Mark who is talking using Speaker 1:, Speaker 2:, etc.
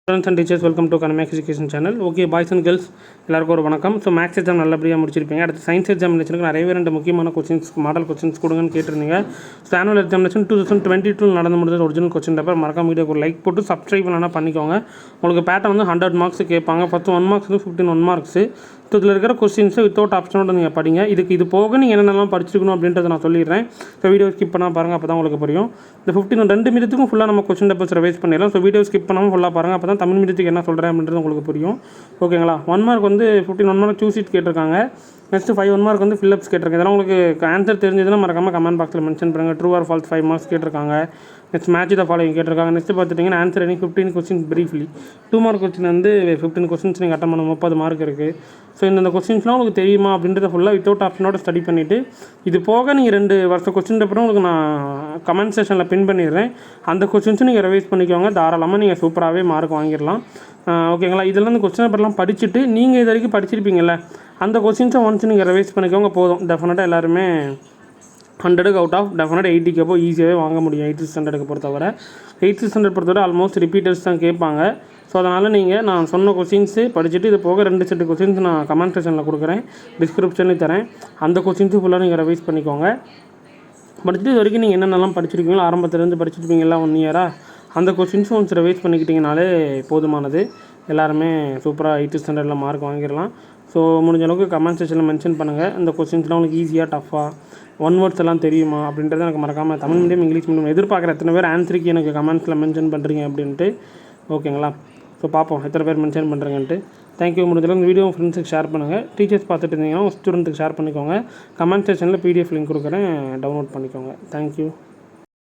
Speaker 1: Friends and teachers, welcome to Academic Education channel. Okay, boys and girls, எல்லாருக்கும் ஒரு வணக்கம். So maths exam நல்லபடியாக முடிச்சிருப்பீங்க. அடுத்து சயின்ஸ் எக்ஸாம் நினச்சிருக்கு நிறைய பேர் 2 முக்கியமான கொஸ்டின்ஸ் மாடல் கொஸ்டின்ஸ் கொடுங்கன்னு கேட்டிருந்தீங்க. ஸோ ஆனுவல் எக்ஸாமினேஷன் 2022 நடந்து முடிஞ்சது ஒரிஜினல் கொஸ்டின் பேப்பர். மறக்காம வீடியோக்கு ஒரு லைக் போட்டு சப்ஸ்கிரைப் பண்ணலாம் பண்ணிக்கோங்க. உங்களுக்கு பேட்டர்ன் வந்து 100 மார்க்ஸ் கேட்பாங்க. ஃபஸ்ட்டு 1 மார்க்ஸ் வந்து 15 1 மார்க்ஸ். ஸோ இதில் இருக்கிற கொஸ்டின்ஸை வித்தவுட் ஆப்ஷனோட நீங்கள் படிங்க. இது போக நீங்கள் என்னென்னலாம் படிச்சிருக்கணும் அப்படின்றத நான் சொல்லிடுறேன். ஸோ வீடியோ ஸ்கிப் பண்ணால் பாருங்கள், அப்போ தான் உங்களுக்கு புரியும். இந்த 15 2 மினிட்டுக்கும் ஃபுல்லாக நம்ம கொஸ்டின் பேப்பர்ஸ் ரிவைஸ் பண்ணிடலாம். ஸோ வீடியோ ஸ்கிப் பண்ணாமல் ஃபுல்லாக பாருங்கள், அப்போ தான் தமிழ் மீடியத்துக்கு என்ன சொல்கிறேன் அப்படின்றது உங்களுக்கு புரியும். ஓகேங்களா? 1 மார்க் வந்து 15 1 மார்க் சூஸ் இட் கேட்டிருக்காங்க. நெக்ஸ்ட் 5 1 மார்க் வந்து ஃபில்லப்ஸ் கேட்டிருக்காங்க. இதெல்லாம் உங்களுக்கு ஆன்சர் தெரிஞ்சதுன்னா மறக்காமல் கமெண்ட் பாக்ஸில் மென்ஷன் பண்ணுங்கள். ட்ரூ ஆர் ஃபால்ஸ் 5 மார்க்ஸ் கேட்டிருக்காங்க. நெக்ஸ்ட் மேட்ச் த ஃபாலோயிங் கேட்டிருக்காங்க. நெக்ஸ்ட் பார்த்துட்டிங்கன்னா answer any 15 questions briefly. 2 mark question வந்து 15 கொஸ்டின்ஸ் நீங்கள் அட்டன் பண்ண 30 மார்க் இருக்குது. ஸோ இந்த கொஸ்டின்ஸ்லாம் உங்களுக்கு தெரியுமா அப்படின்றத ஃபுல்லாக வித்தவுட் ஆப்ஷனோட ஸ்டடி பண்ணிவிட்டு இது போக நீங்கள் 2 வருஷம் கொஸ்டின் பேப்பரும் உங்களுக்கு நான் கமெண்ட் செக்ஷனில் பின் பண்ணிடுறேன். அந்த கொஸ்டின்ஸும் நீங்கள் ரிவைஸ் பண்ணிக்கோங்க. தாராளமாக நீங்கள் சூப்பராகவே மார்க் வாங்கிடலாம். ஓகேங்களா? இதெல்லாம் இந்த கொஸ்டின் பேப்பர்லாம் படிச்சுட்டு நீங்கள் இது வரைக்கும் படிச்சிருப்பீங்கள்ல, அந்த கொஸ்டின்ஸை ஒன்ஸ் நீங்கள் ரிவைஸ் பண்ணிக்கோங்க போதும். டெஃபினட்டாக எல்லாருமே 100க்கு அவுட் ஆஃப் டெஃபினட் 80க்கு அப்போ ஈஸியாகவே வாங்க முடியும். 8th ஸ்டாண்டர்டுக்கு பொறுத்தவரை 8th ஸ்டாண்டர்ட் பொறுத்தவரை ஆல்மோஸ்ட் ரிப்பீட்டர்ஸ் தான் கேட்பாங்க. ஸோ அதனால் நீங்கள் நான் சொன்ன கொஸ்டின்ஸு படிச்சுட்டு இது போக 2 செட்டு கொஸ்டின்ஸ் நான் கமெண்ட் செக்ஷனில் கொடுக்குறேன், டிஸ்கிரிப்ஷன்லேயும் தரேன். அந்த கொஸ்டின்ஸும் ஃபுல்லாக நீங்கள் ரிவைஸ் பண்ணிக்கோங்க. படிச்சுட்டு இது வரைக்கும் நீங்கள் என்னென்னலாம் படிச்சிருக்கீங்களோ ஆரம்பத்துலேருந்து படிச்சிருப்பீங்களா 1 இயராக, அந்த கொஸ்டின்ஸும் கொஞ்சம் ரிவைஸ் பண்ணிக்கிட்டிங்கனாலே போதுமானது. எல்லாருமே சூப்பராக 8th ஸ்டாண்டர்டில் மார்க் வாங்கிடலாம். ஸோ முடிஞ்ச அளவுக்கு கமெண்ட் செக்ஷனில் மென்ஷன் பண்ணுங்கள். இந்த கொஸ்டின்ஸ்லாம் உங்களுக்கு ஈஸியாக டஃப்பாக 1 வேர்ட்ஸ் எல்லாம் தெரியுமா அப்படின்றத எனக்கு மறக்காமல் தமிழ் மீடியம் இங்கிலீஷ் மீடியம் எதிர்பார்க்குற எத்தனை பேர் ஆன்சருக்கு எனக்கு கமெண்ட்ஸில் மென்ஷன் பண்ணுறீங்க அப்படின்ட்டு. ஓகேங்களா? ஸோ பார்ப்போம் எத்தனை பேர் மென்ஷன் பண்ணுறீங்கன்ட்டு. தேங்க்யூ. முடிஞ்சளவு இந்த வீடியோ ஃப்ரெண்ட்ஸுக்கு ஷேர் பண்ணுங்கள். டீச்சர்ஸ் பார்த்துட்டு இருந்தீங்கன்னா ஸ்டூடெண்ட்டுக்கு ஷேர் பண்ணிக்கோங்க. கமெண்ட் செக்ஷனில் PDF லிங்க் கொடுக்குறேன், டவுன்லோட் பண்ணிக்கோங்க. தேங்க்யூ.